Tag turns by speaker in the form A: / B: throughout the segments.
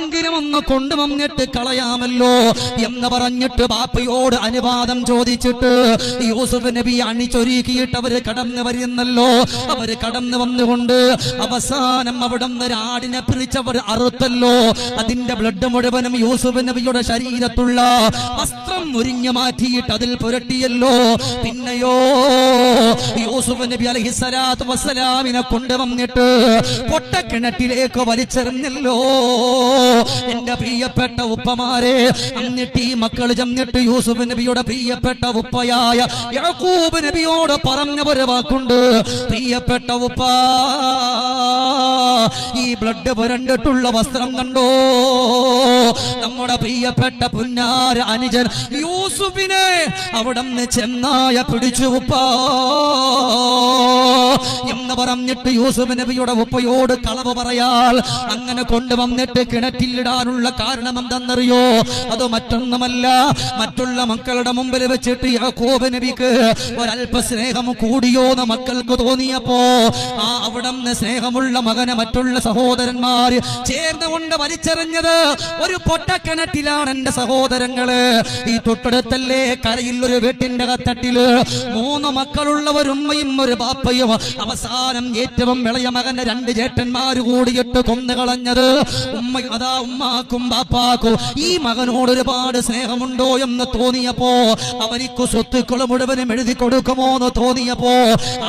A: മകനെങ്കിലും ഒന്ന് കൊണ്ടുവന്നിട്ട് കളയാമല്ലോ എന്ന് പറഞ്ഞിട്ട് ബാപ്പയോട് അനുവാദം ചോദിച്ചിട്ട് യൂസുഫ് നബി അണിച്ചൊരുക്കിയിട്ട് അവര് കടന്നു വരുന്നല്ലോ. അവര് കടന്നു വന്നുകൊണ്ട് അവസാനം അവിടെ നിന്ന് ആടിനെ പിടിച്ചവർ അറുത്തല്ലോ. അതിന്റെ ബ്ലഡ് മുഴുവനും യൂസുഫ് നബിയുടെ ശരീരത്തുള്ള വസ്ത്രം മുരിഞ്ഞു മാറ്റിയിട്ട് അതിൽ പുരട്ടിയല്ലോ. പിന്നെയോ യൂസുഫ് നബി അലൈഹിസ്സലാത്തു വസ്സലാമിനെ കൊണ്ടുവന്നിട്ട് പൊട്ടക്കിണറ്റിലേക്ക് വലിച്ചെറിഞ്ഞല്ലോ. എന്റെ പ്രിയപ്പെട്ട ഉപ്പമാരെ, എന്നിട്ട് ഈ മക്കൾ ചെന്നിട്ട് യൂസുഫ് നബിയുടെ പ്രിയപ്പെട്ട ഉപ്പയായ യാക്കൂബ് നബിയോട് പറഞ്ഞ ഒരു വാക്കുണ്ട്, പ്രിയപ്പെട്ട ഉപ്പ, ഈ ബ്ലഡ് പുരണ്ടിട്ടുള്ള വസ്ത്രം കണ്ടോ? നമ്മുടെ പ്രിയപ്പെട്ട പുന്നാര അനുജൻ യൂസുഫിനെ അവിടുന്ന് ചെന്നായ പിടിച്ചു ഉപ്പ എന്ന് പറഞ്ഞിട്ട് യൂസുഫ് നബിയുടെ ഉപ്പയോട് കളവ് പറയാൽ അങ്ങനെ കൊണ്ടുവന്നിട്ട് കിണറ്റിലിടാനുള്ള കാരണം എന്തെന്നറിയോ? അത് മറ്റൊന്നുമല്ല, മറ്റുള്ള മക്കളുടെ മുമ്പിൽ വെച്ചിട്ട് യാക്കൂബ് നബിക്ക് ഒരല്പ സ്നേഹം കൂടിയോന്ന് മക്കൾക്ക് തോന്നിയപ്പോ അവിടുന്ന് സ്നേഹമുള്ള മകനെ മറ്റുള്ള സഹോദരന്മാര് ചേർന്നുകൊണ്ട് വലിച്ചെറിഞ്ഞത് ഒരു പൊട്ടക്കിണറ്റിലാണ്. എന്റെ സഹോദരങ്ങള്, ഈ തൊട്ടടുത്തല്ലേ കരയിൽ ഒരു വീട്ടിന്റെ കത്തട്ടില് 3 മക്കളുള്ള ഒരു ഉമ്മയും ഒരു ബാപ്പയും അവസാനം ഏറ്റവും ഇളയ മകന്റെ 2 ചേട്ടന്മാര് കൂടിയിട്ട് കൊന്നുകളഞ്ഞത്. ഉമ്മാക്കും ബാപ്പാക്കും ഈ മകനോട് ഒരുപാട് സ്നേഹമുണ്ടോ എന്ന് തോന്നിയപ്പോ, അവനിക്ക് സ്വത്തുക്കൾ മുഴുവനും എഴുതി കൊടുക്കുമോ എന്ന് തോന്നിയപ്പോ,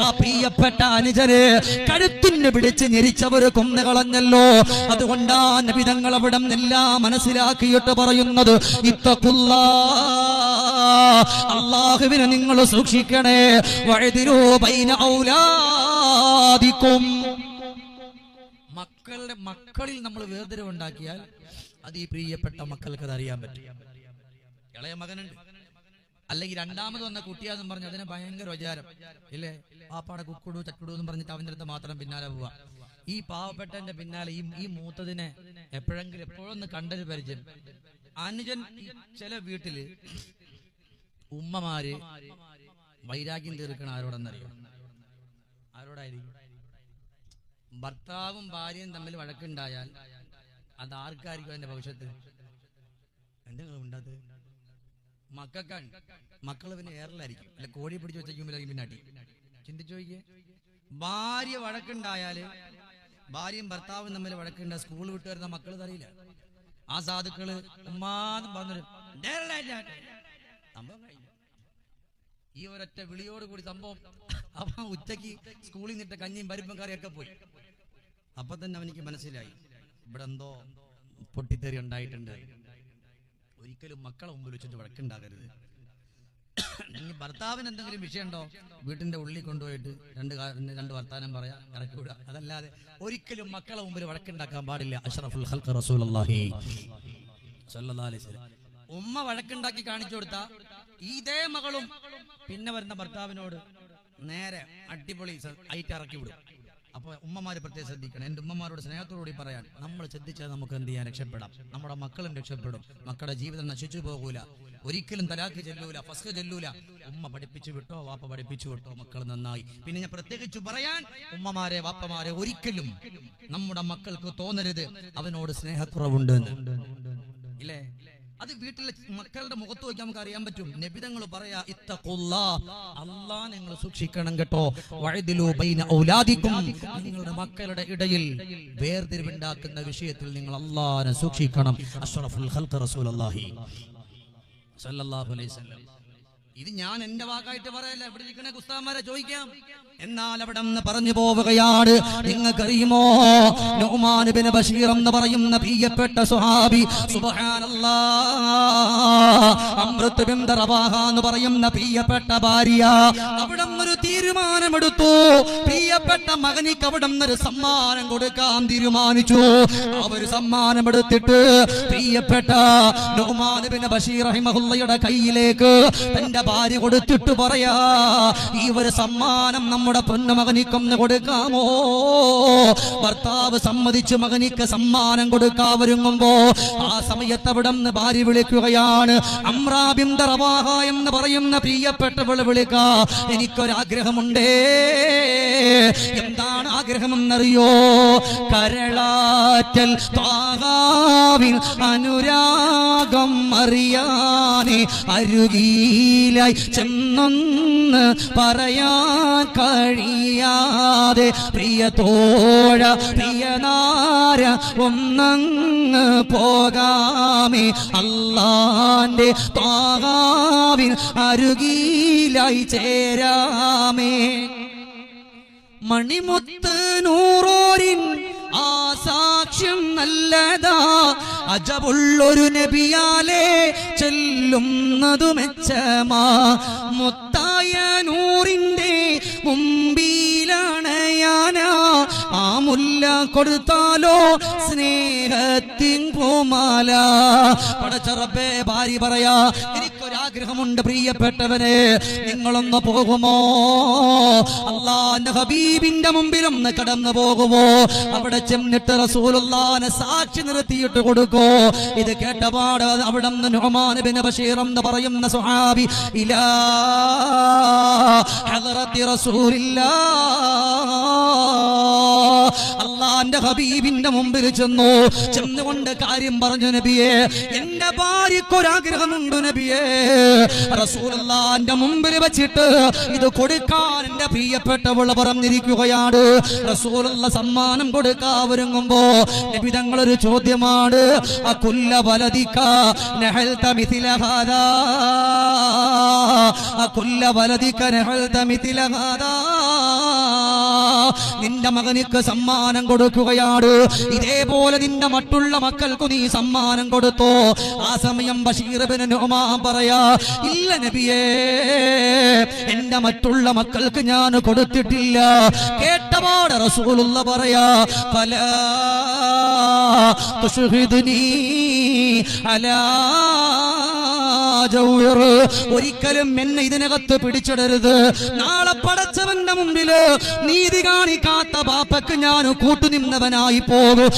A: ആ പ്രിയപ്പെട്ട അനുജന് കഴുത്തിന് പിടിച്ച് ഞെരിച്ചവര് കൊന്നുകളഞ്ഞല്ലോ. അതുകൊണ്ടാ നബി തങ്ങൾ അവിടെ എല്ലാം മനസ്സിലാക്കിയിട്ട് പറയുന്നത്, ഇത്തഖുല്ലാ, അല്ലാഹുവിനെ നിങ്ങൾ സൂക്ഷിക്കണേ. വഅദിലൂ ബൈന ഔലാദിക്കും, മക്കളിൽ നമ്മൾ വേർതിരിവുണ്ടാക്കിയാൽ അത് ഈ പ്രിയപ്പെട്ട മക്കൾക്ക് അത് അറിയാൻ പറ്റും. ഇളയ മകനുണ്ട്, അല്ലെങ്കിൽ രണ്ടാമത് വന്ന കുട്ടിയാന്ന് പറഞ്ഞ് അതിനെ ഭയങ്കര വിചാരം ഇല്ലേ, പാപ്പാടെ കുക്കുടു ചക്കുടു എന്ന് പറഞ്ഞിട്ട് അവൻ്റെ അടുത്ത് മാത്രം പിന്നാലെ പോവാ. ഈ പാവപ്പെട്ടന്റെ പിന്നാലെ ഈ മൂത്തതിനെ എപ്പോഴൊന്ന് കണ്ടൊരു പരിചയം. അനുജൻ ചില വീട്ടില് ഉമ്മമാര് വൈരാഗ്യം തീർക്കണ ആരോടെന്നറിയോ? ആരോടായിരിക്കും? ഭർത്താവും ഭാര്യയും തമ്മിൽ വഴക്കുണ്ടായാൽ അത് ആർക്കായിരിക്കും അതിന്റെ ഭവിഷ്യത്ത്? എന്തെങ്കിലും ഉണ്ടാത് മക്കൾക്കാണ്. മക്കള് പിന്നെ ഏറലായിരിക്കും, അല്ല കോഴി പിടിച്ച് വെച്ചേക്കുമ്പോഴായിരിക്കും പിന്നെ അടി. ചിന്തിച്ചു നോക്കിയേ, ഭാര്യ വഴക്കുണ്ടായാല്, ഭാര്യയും ഭർത്താവും തമ്മിൽ വഴക്കുണ്ടായ സ്കൂൾ വിട്ട് വരുന്ന മക്കള് അറിയില്ല. ആ സാധുക്കള് ഉമ്മാന്ന് പറഞ്ഞൊരു സംഭവം കഴിഞ്ഞു. ഈ ഒരൊറ്റ വിളിയോട് കൂടി സംഭവം. അപ്പൊ ഉച്ചക്ക് സ്കൂളിൽ നിന്നിട്ട് കഞ്ഞിയും പരിപ്പും കറിയൊക്കെ പോയി. അപ്പൊ തന്നെ അവനിക്ക് മനസ്സിലായി ഇവിടെ എന്തോ പൊട്ടിത്തെറി ഉണ്ടായിട്ടുണ്ട്. ഒരിക്കലും മക്കളെ മുമ്പിൽ വെച്ചിട്ട് വഴക്കുണ്ടാകരുത്. ഭർത്താവിന് എന്തെങ്കിലും വിഷയമുണ്ടോ, വീട്ടിന്റെ ഉള്ളിൽ കൊണ്ടുപോയിട്ട് രണ്ട് വർത്താനം പറയാ, ഇറക്കി വിടുക. അതല്ലാതെ ഒരിക്കലും മക്കളെ മുമ്പിൽ വഴക്കുണ്ടാക്കാൻ പാടില്ല. അഷ്റഫുൽ ഖൽഖ് റസൂലുള്ളാഹി സ്വല്ലല്ലാഹു അലൈഹി വസല്ലം ഉമ്മ വഴക്കുണ്ടാക്കി കാണിച്ചു കൊടുത്ത ഇതേ മകളും പിന്നെ വരുന്ന ഭർത്താവിനോട് നേരെ അടിപൊളി ഐറ്റ് ഇറക്കി വിടും. അപ്പൊ ഉമ്മമാര് പ്രത്യേകം ശ്രദ്ധിക്കണം. എന്റെ ഉമ്മമാരോട് സ്നേഹത്തോടുകൂടി പറയാൻ, നമ്മൾ ശ്രദ്ധിച്ചാൽ നമുക്ക് എന്ത് ചെയ്യാൻ രക്ഷപ്പെടാം. നമ്മുടെ മക്കളും രക്ഷപ്പെടും. മക്കളുടെ ജീവിതം നശിച്ചു പോകൂല. ഒരിക്കലും തലാഖ് ചെല്ലൂല, ഫസ്ഖ് ചെല്ലൂല. ഉമ്മ പഠിപ്പിച്ചു വിട്ടോ, വാപ്പ പഠിപ്പിച്ചു വിട്ടോ, മക്കൾ നന്നായി. പിന്നെ ഞാൻ പ്രത്യേകിച്ച് പറയാൻ, ഉമ്മമാരെ വാപ്പമാരെ ഒരിക്കലും നമ്മുടെ മക്കൾക്ക് തോന്നരുത് അവനോട് സ്നേഹക്കുറവുണ്ട് ഇല്ലേ. അത് വീട്ടിലെ മക്കളുടെ മുഖത്ത് നോക്കി നമുക്ക് അറിയാൻ പറ്റും. നബിതങ്ങൾ പറയാ, ഇത്തഖുല്ലാഹ്, അല്ലാഹ് നിങ്ങൾ സൂക്ഷിക്കണം കേട്ടോ. വഅദിലൂ ബൈന ഔലാദിക്കും, നിങ്ങളുടെ മക്കളുടെ ഇടയിൽ വേർതിരിവുണ്ടാക്കുന്ന വിഷയത്തിൽ നിങ്ങൾ അല്ലാഹനെ സൂക്ഷിക്കണം. അഷ്റഫുൽ ഖൽഖ് റസൂലുള്ളാഹി സ്വല്ലല്ലാഹു അലൈഹി വസല്ലം. ഇത് ഞാൻ എന്റെ വാക്കായിട്ട് പറയല്ല, ഇവിടെ ഇരിക്കുന്ന ഉസ്താദന്മാരെ ചോദിക്കാം. എന്നാൽ അവിടെ നിന്ന് പറഞ്ഞു പോവുകയാണ്. നിങ്ങൾക്കറിയുമോ, നുഅ്മാൻ ഇബ്നു ബശീർ എന്ന് പറയുന്ന പ്രിയപ്പെട്ട സ്വഹാബി, സുബ്ഹാനല്ലാഹ്, അംറത്ത് ബിൻത് റവാഹ എന്ന് പറയുന്ന പ്രിയപ്പെട്ട ഭാര്യ അവിടെ ഒരു തീരുമാനമെടുത്തു. പ്രിയപ്പെട്ട മകനിക്ക് അവിടെ ഒരു സമ്മാനം കൊടുക്കാൻ തീരുമാനിച്ചു. ആ ഒരു സമ്മാനം എടുത്തിട്ട് പ്രിയപ്പെട്ട നുഅ്മാൻ ഇബ്നു ബശീർ റഹിമഹുള്ളയുടെ കയ്യിലേക്ക് തന്റെ ഭാര്യ കൊടുത്തിട്ട് പറയാ, ഈ ഒരു സമ്മാനം നമ്മുടെ പൊന്നുമകനിക്കൊന്ന് കൊടുക്കാമോ? ഭർത്താവ് സമ്മതിച്ചു മകനിക്ക് സമ്മാനം കൊടുക്കാൻ ഒരുങ്ങുമ്പോ ആ സമയത്ത് അവിടെ നിന്ന് ഭാര്യ വിളിക്കുകയാണ്. അംറാ ബിൻത് റവാഹ എന്ന് പറയുന്ന പ്രിയപ്പെട്ടവളെ വിളിക്ക, എനിക്കൊരാഗ്രഹമുണ്ടേ. എന്താണ് ആഗ്രഹമെന്നറിയോ? കരളാറ്റൽ ത്വാഹാവിൽ അനുരാഗം അറിയാനെ അരുകിലായി ചെന്നൊന്ന് പറയാൻ കഴിയാതെ പ്രിയതോഴ പ്രിയനാര ഒന്നങ്ങ് പോകാമേ അല്ലാന്റെ ത്വാഹാവിൽ അരുകിലായി ചേരാമേ. മണിമുത്ത് നൂറോരിൻ ആ സാക്ഷ്യം നല്ലതാ, അജബുള്ളൊരു നബിയാലേ ചെല്ലുന്നതു മെച്ചമാ. മുത്തായ നൂറിന്റെ മുമ്പിലാണയാനാ, ആ മുല്ല കൊടുത്താലോ സ്നേഹത്തിൻ പൂമാല. പടച്ച റബ്ബേ, ഭാര്യ പറയാ, എനിക്കൊരാഗ്രഹമുണ്ട് പ്രിയപ്പെട്ടവനെ, നിങ്ങളൊന്ന് പോകുമോ? അല്ലാഹുവിന്റെ ഹബീബിന്റെ മുമ്പിലൊന്ന് കടന്നു പോകുമോ? അവിടെ ചെന്നിട്ട് റസൂലുള്ളാഹിനെ സാക്ഷി നിർത്തിയിട്ട് കൊടുക്കോ? ഇത് കേട്ടപാട് അവിടെ നിന്ന് നുഅ്മാൻ ഇബ്നു ബശീർ എന്ന് പറയുന്ന സ്വഹാബി ഇലാ ഹദറത്തി റസൂലില്ലാഹ്, അല്ലാഹുവിന്റെ ഹബീബിന്റെ മുമ്പിൽ ചെന്നുകൊണ്ട് കാര്യം പറഞ്ഞു. നബിയേ, എന്റെ ഭാര്യക്കൊരാഗ്രഹമുണ്ട് നബിയേ. റസൂലുള്ളാഹിന്റെ മുമ്പിൽ വെച്ചിട്ട് ഇത് കൊടുക്കാൻ എന്റെ പ്രിയപ്പെട്ടവൾ പറഞ്ഞിരിക്കുകയാണ്. റസൂലുള്ള സമ്മാനം കൊടുക്കാൻ ഒരുങ്ങുമ്പോ നബി തങ്ങളൊരു ചോദ്യമാണ്, അകുല്ല വലദിക നഹൽത മിഥില ഹാദാ, അകുല്ല വലദിക നഹൽത മിഥില ഹാദാ. നിന്റെ മകനിക്ക് സമ്മാനം കൊടുക്കുകയാണ്, ഇതേപോലെ നിന്റെ മറ്റുള്ള മക്കൾക്ക് നീ സമ്മാനം കൊടുത്തോ? ആ സമയം ബശീർ ഇബ്നു നുഅ്മാൻ പറയാ, ഇല്ല നബിയേ, എന്റെ മറ്റുള്ള മക്കൾക്ക് ഞാൻ കൊടുത്തിട്ടില്ല. കേട്ടപാട് റസൂലുള്ള പറയാ, ഫലാ തുശ്ഹിദ്നി അലാ ജൗർ, ഒരിക്കലും എന്നെ ഇതിനകത്ത് പിടിച്ചിടരുത്. നാളെ പടച്ചവന്റെ മുമ്പില് നീതി കാണിക്കാത്ത ബാപ്പക്ക് ഞാൻ കൂട്ടുനിന്നവനായി പോകും.